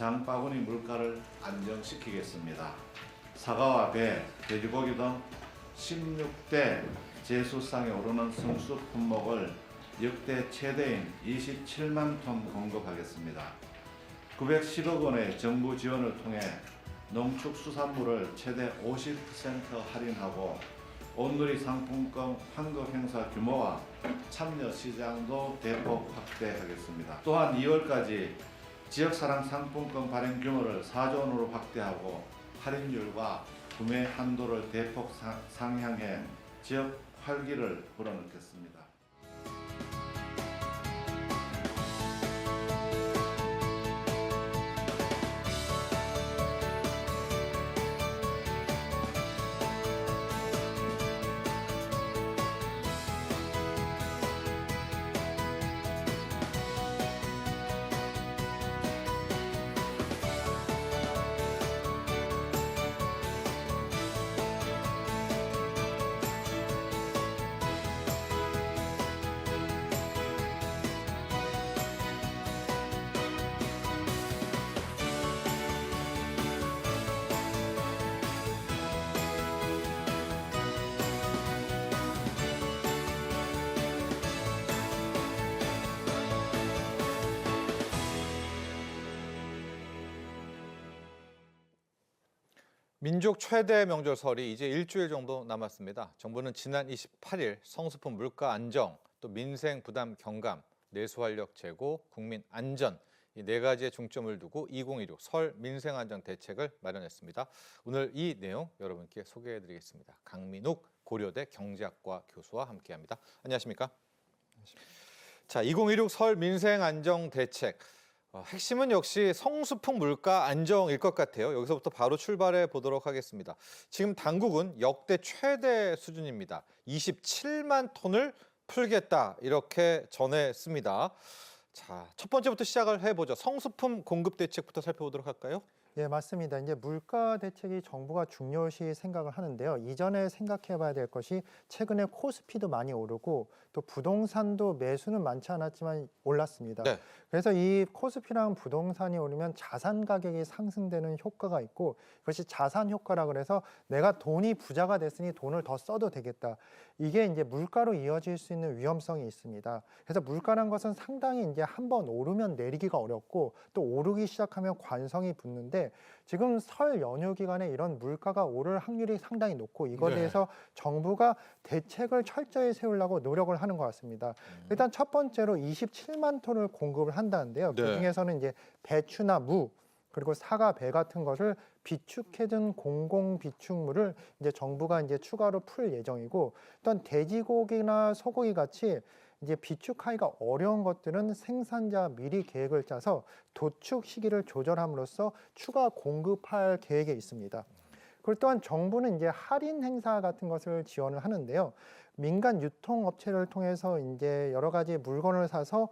장바구니 물가를 안정시키겠습니다. 사과와 배, 돼지고기 등 16대 제수상에 오르는 성수 품목을 역대 최대인 27만 톤 공급하겠습니다. 910억 원의 정부 지원을 통해 농축수산물을 최대 50% 할인하고 온누리 상품권 환급 행사 규모와 참여 시장도 대폭 확대하겠습니다. 또한 2월까지 지역사랑 상품권 발행 규모를 4조 원으로 확대하고 할인율과 구매 한도를 대폭 상향해 지역 활기를 불어넣겠습니다. 민족 최대 명절설이 이제 일주일 정도 남았습니다. 정부는 지난 28일 성수품 물가 안정, 또 민생 부담 경감, 내수활력 제고, 국민 안전 이 네 가지의 중점을 두고 2016 설 민생 안정 대책을 마련했습니다. 오늘 이 내용 여러분께 소개해드리겠습니다. 강민욱 고려대 경제학과 교수와 함께합니다. 안녕하십니까? 자, 2016 설 민생 안정 대책. 핵심은 역시 성수품 물가 안정일 것 같아요. 여기서부터 바로 출발해 보도록 하겠습니다. 지금 당국은 역대 최대 수준입니다. 27만 톤을 풀겠다 이렇게 전했습니다. 자, 첫 번째부터 시작을 해보죠. 성수품 공급 대책부터 살펴보도록 할까요? 예, 맞습니다. 이제 물가 대책이 정부가 중요시 생각을 하는데요. 이전에 생각해 봐야 될 것이 최근에 코스피도 많이 오르고 또 부동산도 매수는 많지 않았지만 올랐습니다. 네. 그래서 이 코스피랑 부동산이 오르면 자산 가격이 상승되는 효과가 있고 그것이 자산 효과라 그래서 내가 돈이 부자가 됐으니 돈을 더 써도 되겠다. 이게 이제 물가로 이어질 수 있는 위험성이 있습니다. 그래서 물가란 것은 상당히 이제 한번 오르면 내리기가 어렵고 또 오르기 시작하면 관성이 붙는데 지금 설 연휴 기간에 이런 물가가 오를 확률이 상당히 높고 이거에 대해서 정부가 대책을 철저히 세우려고 노력을 하는 것 같습니다. 일단 첫 번째로 27만 톤을 공급을 한다는데요. 네. 그중에서는 이제 배추나 무 그리고 사과, 배 같은 것을 비축해둔 공공 비축물을 이제 정부가 이제 추가로 풀 예정이고, 또한 돼지고기나 소고기 같이 이제 비축하기가 어려운 것들은 생산자 미리 계획을 짜서 도축 시기를 조절함으로써 추가 공급할 계획에 있습니다. 그리고 또한 정부는 이제 할인 행사 같은 것을 지원을 하는데요. 민간 유통업체를 통해서 이제 여러 가지 물건을 사서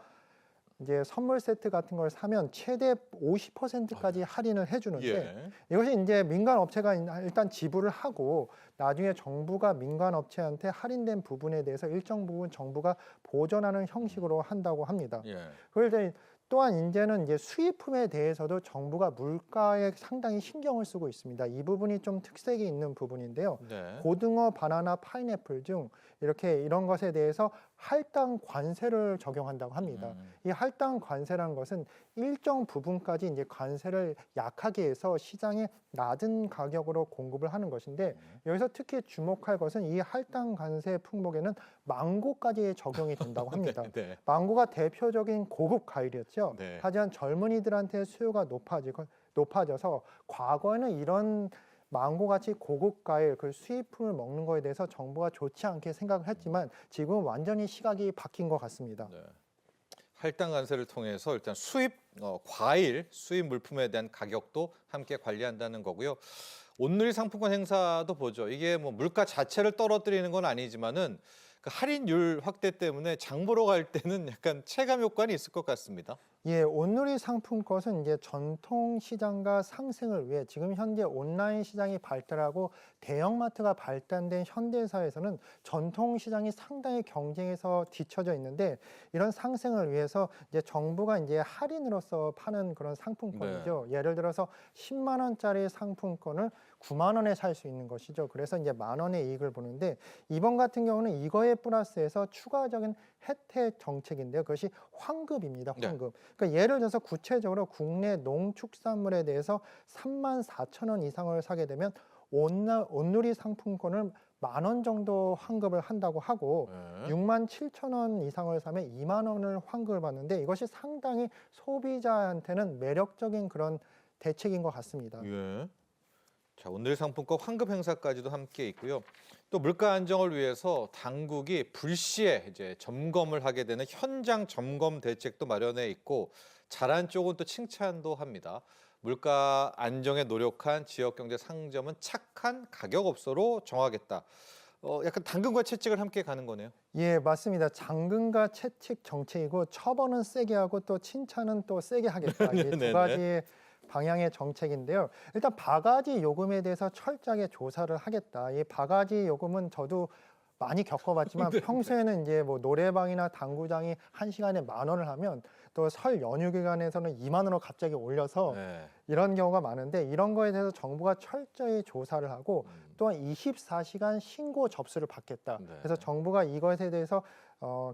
이제 선물 세트 같은 걸 사면 최대 50%까지 할인을 해주는데 예. 이것이 이제 민간 업체가 일단 지불을 하고 나중에 정부가 민간 업체한테 할인된 부분에 대해서 일정 부분 정부가 보전하는 형식으로 한다고 합니다. 예. 그런데 또한 이제는 이제 수입품에 대해서도 정부가 물가에 상당히 신경을 쓰고 있습니다. 이 부분이 좀 특색이 있는 부분인데요. 네. 고등어, 바나나, 파인애플 중 이렇게 이런 것에 대해서 할당 관세를 적용한다고 합니다. 이 할당 관세라는 것은 일정 부분까지 이제 관세를 약하게 해서 시장에 낮은 가격으로 공급을 하는 것인데 여기서 특히 주목할 것은 이 할당 관세 품목에는 망고까지 적용이 된다고 합니다. 네. 망고가 대표적인 고급 과일이었죠. 네. 하지만 젊은이들한테 수요가 높아져서 과거에는 이런 망고같이 고급 과일, 그 수입품을 먹는 거에 대해서 정부가 좋지 않게 생각을 했지만 지금은 완전히 시각이 바뀐 것 같습니다. 네. 할당 관세를 통해서 일단 수입 과일, 수입 물품에 대한 가격도 함께 관리한다는 거고요. 온누리 상품권 행사도 보죠. 이게 뭐 물가 자체를 떨어뜨리는 건 아니지만은 그 할인율 확대 때문에 장 보러 갈 때는 약간 체감 효과는 있을 것 같습니다. 예, 온누리 상품권은 이제 전통 시장과 상생을 위해 지금 현재 온라인 시장이 발달하고 대형마트가 발달된 현대사에서는 전통 시장이 상당히 경쟁에서 뒤처져 있는데 이런 상생을 위해서 이제 정부가 이제 할인으로서 파는 그런 상품권이죠. 예를 들어서 10만 원짜리 상품권을 9만 원에 살 수 있는 것이죠. 그래서 이제 만 원의 이익을 보는데 이번 같은 경우는 이거에 플러스해서 추가적인 혜택 정책인데요. 그것이 환급입니다. 환급. 그러니까 예를 들어서 구체적으로 국내 농축산물에 대해서 3만 4천 원 이상을 사게 되면 온누리 상품권을 만 원 정도 환급을 한다고 하고 6만 7천 원 이상을 사면 2만 원을 환급을 받는데 이것이 상당히 소비자한테는 매력적인 그런 대책인 것 같습니다. 예. 자, 온누리 상품권 환급 행사까지도 함께 있고요. 또 물가 안정을 위해서 당국이 불시에 이제 점검을 하게 되는 현장 점검 대책도 마련해 있고 잘한 쪽은 또 칭찬도 합니다. 물가 안정에 노력한 지역경제 상점은 착한 가격업소로 정하겠다. 약간 당근과 채찍을 함께 가는 거네요. 예, 맞습니다. 당근과 채찍 정책이고 처벌은 세게 하고 또 칭찬은 또 세게 하겠다. 이 두 가지 방향의 정책인데요. 일단 바가지 요금에 대해서 철저하게 조사를 하겠다. 이 바가지 요금은 저도 많이 겪어봤지만 평소에는 이제 뭐 노래방이나 당구장이 1시간에 만 원을 하면 또 설 연휴 기간에서는 2만 원으로 갑자기 올려서 이런 경우가 많은데 이런 거에 대해서 정부가 철저히 조사를 하고 또한 24시간 신고 접수를 받겠다. 그래서 정부가 이것에 대해서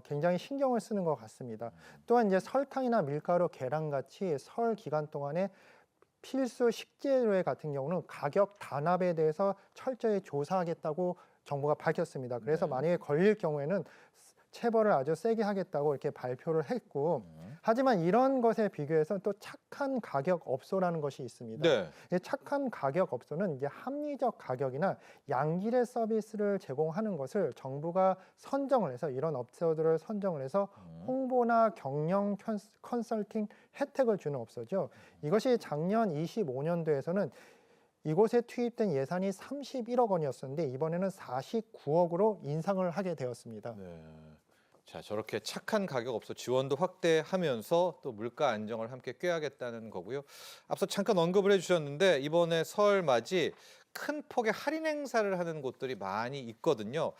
굉장히 신경을 쓰는 것 같습니다. 또한 이제 설탕이나 밀가루, 계란 같이 설 기간 동안에 필수 식재료 같은 경우는 가격 단합에 대해서 철저히 조사하겠다고 정부가 밝혔습니다. 그래서 만약에 걸릴 경우에는 체벌을 아주 세게 하겠다고 이렇게 발표를 했고 하지만 이런 것에 비교해서 또 착한 가격 업소라는 것이 있습니다. 이 착한 가격 업소는 이제 합리적 가격이나 양질의 서비스를 제공하는 것을 정부가 선정을 해서 이런 업소들을 선정을 해서 홍보나 경영 컨설팅 혜택을 주는 업소죠. 이것이 작년 25년도에서는 이곳에 투입된 예산이 31억 원이었었는데 이번에는 49억으로 인상을 하게 되었습니다. 자, 저렇게 착한 가격업소 지원도 확대하면서 또 물가 안정을 함께 꾀하겠다는 거고요. 앞서 잠깐 언급을 해주셨는데 이번에 설 맞이 큰 폭의 할인 행사를 하는 곳들이 많이 있거든요.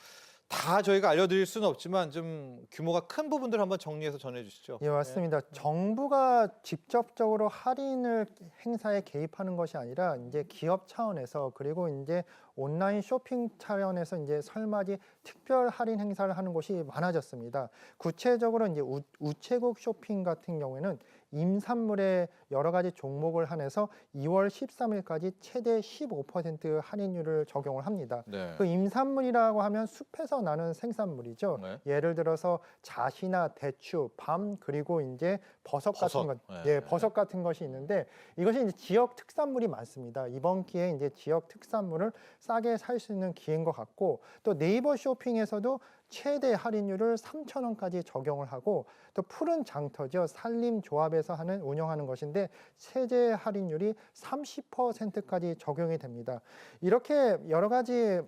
다 저희가 알려드릴 수는 없지만 좀 규모가 큰 부분들 한번 정리해서 전해주시죠. 예, 맞습니다. 정부가 직접적으로 할인을 행사에 개입하는 것이 아니라 이제 기업 차원에서 그리고 이제 온라인 쇼핑 차원에서 이제 설맞이 특별 할인 행사를 하는 곳이 많아졌습니다. 구체적으로 이제 우체국 쇼핑 같은 경우에는 임산물의 여러 가지 종목을 한해서 2월 13일까지 최대 15% 할인율을 적용을 합니다. 그 임산물이라고 하면 숲에서 나는 생산물이죠. 예를 들어서 잣이나 대추, 밤 그리고 이제 버섯 같은 것, 버섯 같은 것이 있는데 이것이 이제 지역 특산물이 많습니다. 이번 기회에 이제 지역 특산물을 싸게 살 수 있는 기회인 것 같고 또 네이버 쇼핑에서도 최대 할인율을 3,000원까지 적용을 하고 또 푸른 장터죠. 산림조합에서 운영하는 것인데 최대 할인율이 30%까지 적용이 됩니다. 이렇게 여러 가지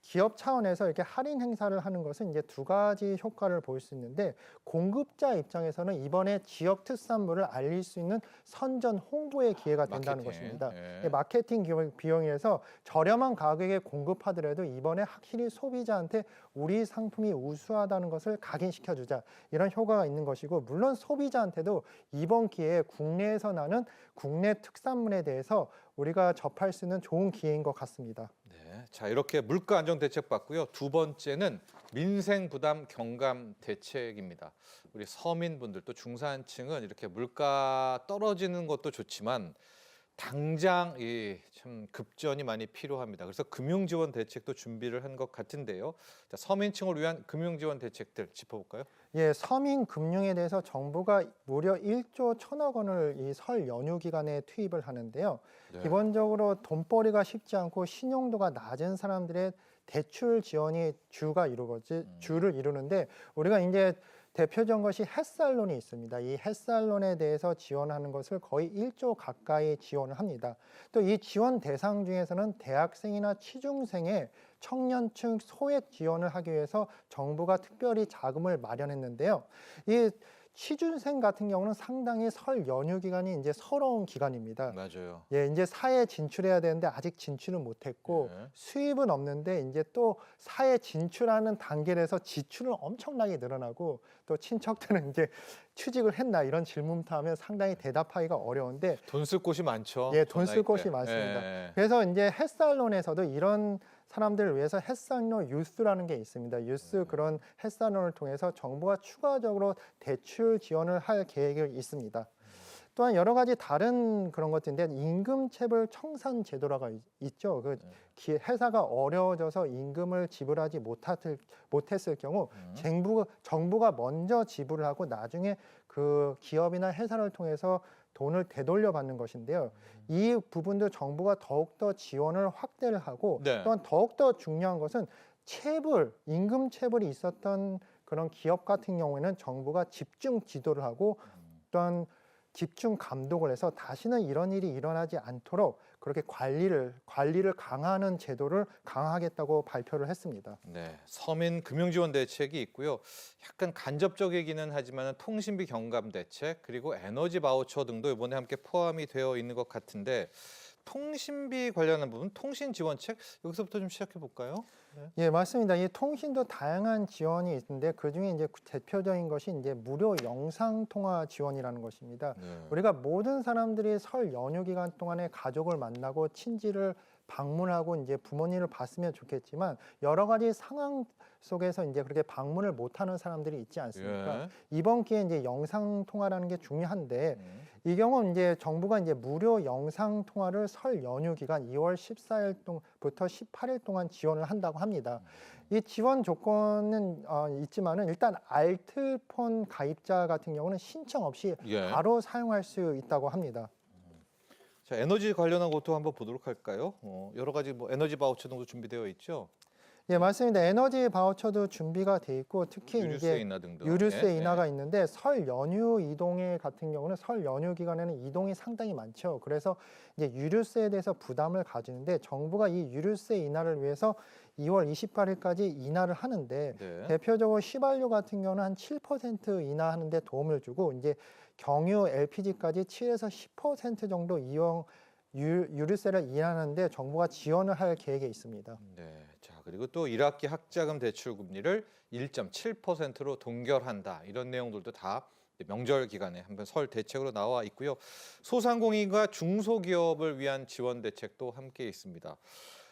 기업 차원에서 이렇게 할인 행사를 하는 것은 이제 두 가지 효과를 볼 수 있는데 공급자 입장에서는 이번에 지역 특산물을 알릴 수 있는 선전 홍보의 기회가 된다는 것입니다. 마케팅 비용에서 저렴한 가격에 공급하더라도 이번에 확실히 소비자한테 우리 상품이 우수하다는 것을 각인시켜주자 이런 효과가 있는 것이고 물론 소비자한테도 이번 기회에 국내에서 나는 국내 특산물에 대해서 우리가 접할 수 있는 좋은 기회인 것 같습니다. 자, 이렇게 물가 안정 대책 봤고요. 두 번째는 민생 부담 경감 대책입니다. 우리 서민분들 또 중산층은 이렇게 물가 떨어지는 것도 좋지만 당장 참 급전이 많이 필요합니다. 그래서 금융지원 대책도 준비를 한 것 같은데요. 자, 서민층을 위한 금융지원 대책들 짚어볼까요? 예, 서민 금융에 대해서 정부가 무려 1조 1천억 원을 이 설 연휴 기간에 투입을 하는데요. 기본적으로 돈벌이가 쉽지 않고 신용도가 낮은 사람들의 대출 지원이 주를 이루는데 우리가 이제 대표적인 것이 햇살론이 있습니다. 이 햇살론에 대해서 지원하는 것을 거의 1조 가까이 지원을 합니다. 또 이 지원 대상 중에서는 대학생이나 취중생의 청년층 소액 지원을 하기 위해서 정부가 특별히 자금을 마련했는데요. 이 취준생 같은 경우는 상당히 설 연휴 기간이 이제 서러운 기간입니다. 맞아요. 예, 이제 사회에 진출해야 되는데 아직 진출은 못했고 네. 수입은 없는데 이제 또 사회 진출하는 단계에서 지출은 엄청나게 늘어나고 또 친척들은 이제 취직을 했나 이런 질문부터 하면 상당히 대답하기가 어려운데 돈 쓸 곳이 많죠. 예, 돈 쓸 나이 때. 곳이 많습니다. 예. 그래서 이제 햇살론에서도 이런 사람들을 위해서 햇살론 유스라는 게 있습니다. 유스 그런 햇살론을 통해서 정부가 추가적으로 대출 지원을 할 계획이 있습니다. 또한 여러 가지 다른 그런 것들인데 임금체불 청산 제도라가 있죠. 그 회사가 어려워져서 임금을 지불하지 못했을 경우 정부가 먼저 지불을 하고 나중에 그 기업이나 회사를 통해서 돈을 되돌려 받는 것인데요. 이 부분도 정부가 더욱더 지원을 확대를 하고 네. 또한 더욱더 중요한 것은 임금 체불이 있었던 그런 기업 같은 경우에는 정부가 집중 지도를 하고 또한 집중 감독을 해서 다시는 이런 일이 일어나지 않도록 그렇게 관리를 강화하는 제도를 강화하겠다고 발표를 했습니다. 네, 서민 금융지원 대책이 있고요. 약간 간접적이기는 하지만 통신비 경감 대책 그리고 에너지 바우처 등도 이번에 함께 포함이 되어 있는 것 같은데 통신비 관련한 부분, 통신 지원책 여기서부터 좀 시작해 볼까요? 예, 맞습니다. 이 통신도 다양한 지원이 있는데 그 중에 이제 대표적인 것이 이제 무료 영상 통화 지원이라는 것입니다. 네. 우리가 모든 사람들이 설 연휴 기간 동안에 가족을 만나고 친지를 방문하고 이제 부모님을 봤으면 좋겠지만 여러 가지 상황 속에서 이제 그렇게 방문을 못하는 사람들이 있지 않습니까? 예. 이번 기회에 이제 영상 통화라는 게 중요한데 이 경우 이제 정부가 이제 무료 영상 통화를 설 연휴 기간 2월 14일부터 18일 동안 지원을 한다고 합니다. 이 지원 조건은 있지만은 일단 알뜰폰 가입자 같은 경우는 신청 없이 예. 바로 사용할 수 있다고 합니다. 자, 에너지 관련한 것도 한번 보도록 할까요? 여러 가지 뭐 에너지 바우처 등도 준비되어 있죠. 예, 맞습니다. 에너지 바우처도 준비가 돼 있고 특히 유류세 이제 인하 등등. 유류세 예, 인하가 있는데 설 연휴 이동에 같은 경우는 설 연휴 기간에는 이동이 상당히 많죠. 그래서 이제 유류세에 대해서 부담을 가지는데 정부가 이 유류세 인하를 위해서 2월 28일까지 인하를 하는데 네. 대표적으로 휘발유 같은 경우는 한 7% 인하하는 데 도움을 주고 이제 경유, LPG까지 7에서 10% 정도 유류세를 인하하는데 정부가 지원을 할 계획에 있습니다. 네. 자, 그리고 또 1학기 학자금 대출 금리를 1.7%로 동결한다. 이런 내용들도 다 명절 기간에 한번 설 대책으로 나와 있고요. 소상공인과 중소기업을 위한 지원 대책도 함께 있습니다.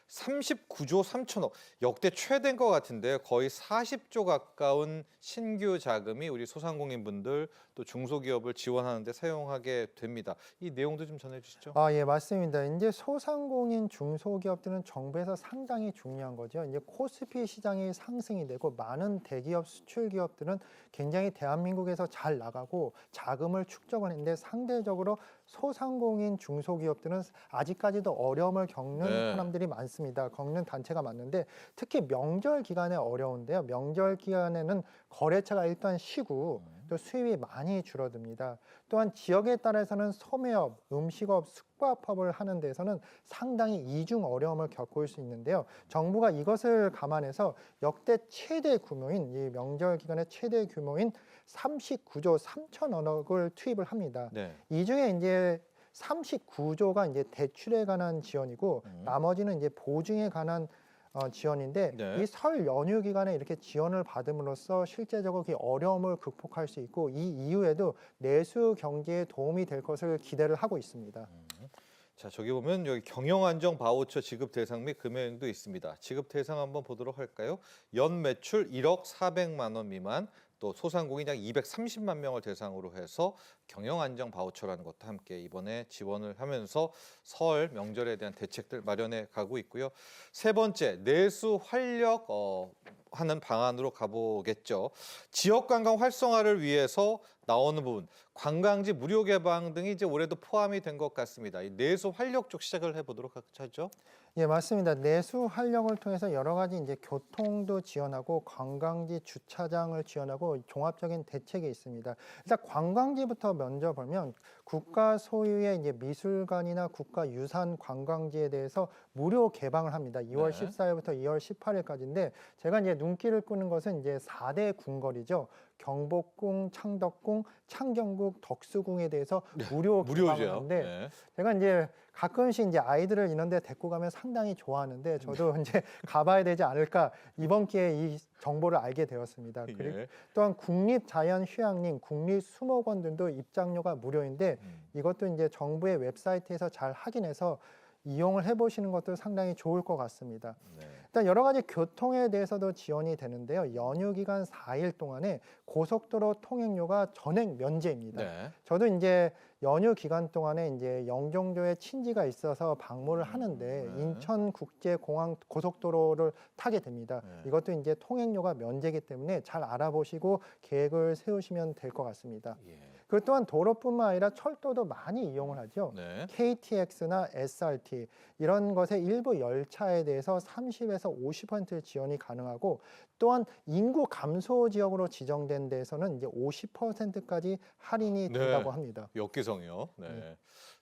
39조 3천억, 역대 최대인 것 같은데 거의 40조 가까운 신규 자금이 우리 소상공인분들 또 중소기업을 지원하는 데 사용하게 됩니다. 이 내용도 좀 전해주시죠. 예, 맞습니다. 이제 소상공인 중소기업들은 정부에서 상당히 중요한 거죠. 이제 코스피 시장이 상승이 되고 많은 대기업 수출 기업들은 굉장히 대한민국에서 잘 나가고 자금을 축적을 했는데 상대적으로 소상공인 중소기업들은 아직까지도 어려움을 겪는 네. 사람들이 많습니다. 겪는 단체가 많은데 특히 명절 기간에 어려운데요. 명절 기간에는 거래처가 일단 쉬고 또 수입이 많이 줄어듭니다. 또한 지역에 따라서는 소매업, 음식업, 숙박업을 하는 데서는 상당히 이중 어려움을 겪을 수 있는데요. 정부가 이것을 감안해서 역대 최대 규모인 이 명절 기간의 최대 규모인 39조 3천억을 투입을 합니다. 네. 이 중에 이제 39조가 이제 대출에 관한 지원이고 나머지는 이제 보증에 관한 지원인데 네. 이 설 연휴 기간에 이렇게 지원을 받음으로써 실제적으로 그 어려움을 극복할 수 있고 이 이후에도 내수 경제에 도움이 될 것을 기대를 하고 있습니다. 자, 저기 보면 여기 경영안정 바우처 지급 대상 및 금액도 있습니다. 지급 대상 한번 보도록 할까요? 연 매출 1억 400만 원 미만, 또 소상공인 약 230만 명을 대상으로 해서 경영안정 바우처라는 것도 함께 이번에 지원을 하면서 설 명절에 대한 대책들 마련해 가고 있고요. 세 번째, 내수 활력 하는 방안으로 가보겠죠. 지역 관광 활성화를 위해서 나오는 부분, 관광지 무료 개방 등이 이제 올해도 포함이 된 것 같습니다. 이 내수 활력 쪽 시작을 해보도록 하죠. 예, 맞습니다. 내수 활력을 통해서 여러 가지 이제 교통도 지원하고 관광지 주차장을 지원하고 종합적인 대책이 있습니다. 일단 관광지부터 먼저 보면 국가 소유의 이제 미술관이나 국가유산 관광지에 대해서 무료 개방을 합니다. 2월 네. 14일부터 2월 18일까지인데 제가 이제 눈길을 끄는 것은 이제 4대 궁궐이죠. 경복궁, 창덕궁, 창경궁, 덕수궁에 대해서 무료 개방을 무료죠. 하는데 네. 제가 이제 가끔씩 이제 아이들을 이런 데 데리고 가면 상당히 좋아하는데 저도 이제 가봐야 되지 않을까 이번 기회에 이 정보를 알게 되었습니다. 그리고 예. 또한 국립자연휴양림, 국립수목원들도 입장료가 무료인데 이것도 이제 정부의 웹사이트에서 잘 확인해서 이용을 해보시는 것도 상당히 좋을 것 같습니다. 네. 일단 여러 가지 교통에 대해서도 지원이 되는데요. 연휴 기간 4일 동안에 고속도로 통행료가 전액 면제입니다. 네. 저도 이제 연휴 기간 동안에 이제 영종도에 친지가 있어서 방문을 하는데 네. 인천국제공항 고속도로를 타게 됩니다. 네. 이것도 이제 통행료가 면제이기 때문에 잘 알아보시고 계획을 세우시면 될 것 같습니다. 예. 그리고 또한 도로뿐만 아니라 철도도 많이 이용을 하죠. 네. KTX나 SRT 이런 것의 일부 열차에 대해서 30에서 50% 지원이 가능하고 또한 인구 감소 지역으로 지정된 데에서는 이제 50%까지 할인이 네. 된다고 합니다. 역기성이요. 네.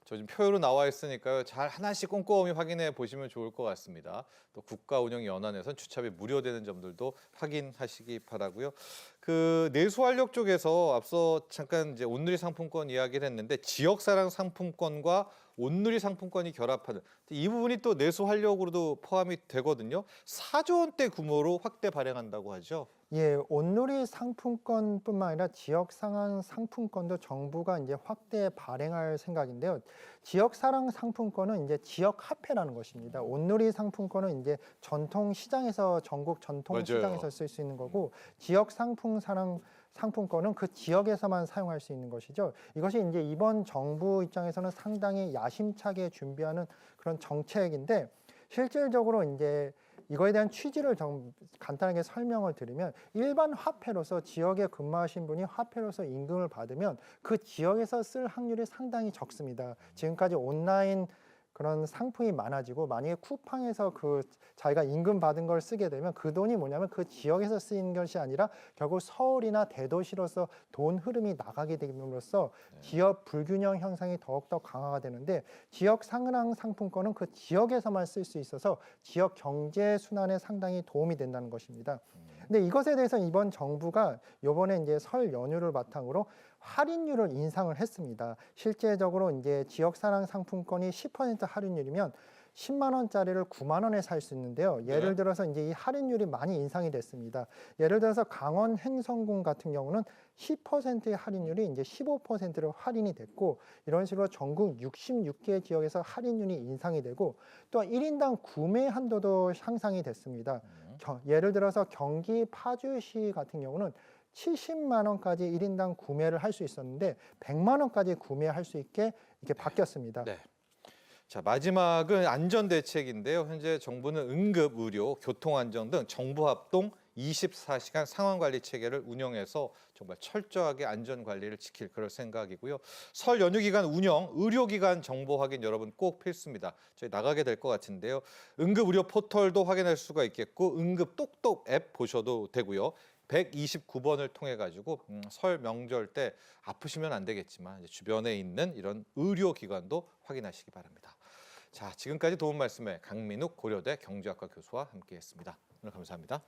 저 지금 표로 나와 있으니까요. 잘 하나씩 꼼꼼히 확인해 보시면 좋을 것 같습니다. 또 국가운영연한에선 주차비 무료되는 점들도 확인하시기 바라고요. 그 내수활력 쪽에서 앞서 잠깐 이제 온누리 상품권 이야기를 했는데 지역사랑 상품권과 온누리 상품권이 결합하는 이 부분이 또 내수활력으로도 포함이 되거든요. 4조 원대 규모로 확대 발행한다고 하죠. 예, 온누리 상품권뿐만 아니라 지역 상황 상품권도 정부가 이제 확대 발행할 생각인데요. 지역 사랑 상품권은 이제 지역 화폐라는 것입니다. 온누리 상품권은 이제 전통 시장에서 전국 전통 맞아요. 시장에서 쓸 수 있는 거고 지역 상품 사랑 상품권은 그 지역에서만 사용할 수 있는 것이죠. 이것이 이제 이번 정부 입장에서는 상당히 야심차게 준비하는 그런 정책인데 실질적으로 이제 이거에 대한 취지를 좀 간단하게 설명을 드리면 일반 화폐로서 지역에 근무하신 분이 화폐로서 임금을 받으면 그 지역에서 쓸 확률이 상당히 적습니다. 지금까지 온라인 그런 상품이 많아지고 만약에 쿠팡에서 그 자기가 임금 받은 걸 쓰게 되면 그 돈이 뭐냐면 그 지역에서 쓰이는 것이 아니라 결국 서울이나 대도시로서 돈 흐름이 나가게 됨으로써 지역 불균형 현상이 더욱더 강화가 되는데 지역 상랑 상품권은 그 지역에서만 쓸 수 있어서 지역 경제 순환에 상당히 도움이 된다는 것입니다. 근데 이것에 대해서 이번 정부가 이번에 이제 설 연휴를 바탕으로 할인율을 인상을 했습니다. 실제적으로 이제 지역 사랑 상품권이 10% 할인율이면 10만 원짜리를 9만 원에 살 수 있는데요. 예를 들어서 이제 이 할인율이 많이 인상이 됐습니다. 예를 들어서 강원 행성군 같은 경우는 10%의 할인율이 이제 15%로 할인이 됐고 이런 식으로 전국 66개 지역에서 할인율이 인상이 되고 또 1인당 구매 한도도 향상이 됐습니다. 예를 들어서 경기 파주시 같은 경우는 70만 원까지 1인당 구매를 할 수 있었는데 100만 원까지 구매할 수 있게 이렇게 바뀌었습니다. 네. 자, 마지막은 안전대책인데요. 현재 정부는 응급 의료, 교통안전 등 정부 합동 24시간 상황관리 체계를 운영해서 정말 철저하게 안전관리를 지킬 그럴 생각이고요. 설 연휴 기간 운영, 의료기관 정보 확인 여러분 꼭 필수입니다. 저희 나가게 될 것 같은데요. 응급의료 포털도 확인할 수가 있겠고 응급 똑똑 앱 보셔도 되고요. 129번을 통해 가지고 설 명절 때 아프시면 안 되겠지만 이제 주변에 있는 이런 의료기관도 확인하시기 바랍니다. 자, 지금까지 도움 말씀에 강민욱 고려대 경제학과 교수와 함께했습니다. 오늘 감사합니다.